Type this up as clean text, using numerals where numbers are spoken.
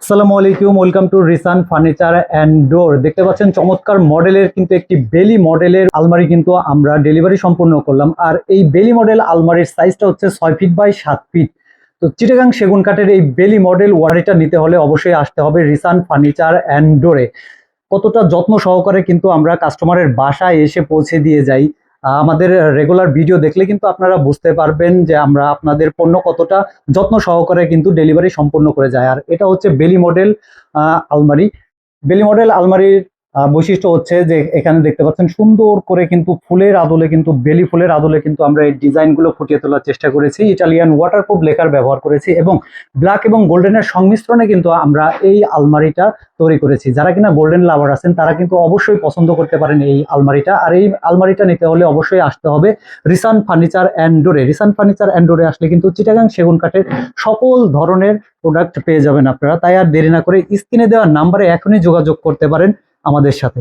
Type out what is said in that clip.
আসসালামু আলাইকুম, welcome to রিসান furniture and door. দেখতে পাচ্ছেন চমৎকার মডেলের কিন্তু একটি বেলি মডেলের আলমারি কিন্তু আমরা ডেলিভারি সম্পূর্ণ করলাম। আর এই বেলি মডেল আলমারির সাইজটা হচ্ছে 6 ফিট বাই 7 ফিট। তো চিটাগাং সেগুন কাঠের এই বেলি মডেল ওয়ারিটা নিতে হলে অবশ্যই আসতে হবে রিসান ফার্নিচার অ্যান্ড ডোরে। কতটা যত্ন সহকারে কিন্তু আমরা কাস্টমারের বাসায় এসে পৌঁছে দিয়ে যাই। আমাদের রেগুলার ভিডিও দেখলে কিন্তু আপনারা বুঝতে পারবেন যে আমরা আপনাদের পণ্য কতটা যত্ন সহকারে কিন্তু ডেলিভারি সম্পূর্ণ করে যায়। আর এটা হচ্ছে বেলি মডেল আলমারি। বেলি মডেল আলমারির বৈশিষ্ট্য হচ্ছে যে এখানে দেখতে পাচ্ছেন সুন্দর করে কিন্তু ফুলের আদলে, কিন্তু বেলি ফুলের আদলে কিন্তু আমরা এই ডিজাইনগুলো ফুটিয়ে তোলার চেষ্টা করেছি। ইটালিয়ান ওয়াটারপ্রুফ লেকার ব্যবহার করেছি এবং ব্ল্যাক এবং গোল্ডেনের সংমিশ্রণে কিন্তু আমরা এই আলমারিটা তৈরি করেছি। যারা কিনা গোল্ডেন লাভার আছেন তারা কিন্তু অবশ্যই পছন্দ করতে পারেন এই আলমারিটা। আর এই আলমারিটা নিতে হলে অবশ্যই আসতে হবে রিসান ফার্নিচার অ্যান্ড ডোরে। রিসান ফার্নিচার অ্যান্ড ডোরে আসলে কিন্তু চিটাগাং সেগুন কাঠের সকল ধরনের প্রোডাক্ট পেয়ে যাবেন আপনারা। তাই আর দেরি না করে স্ক্রিনে দেওয়া নাম্বারে এখনই যোগাযোগ করতে পারেন আমাদের সাথে।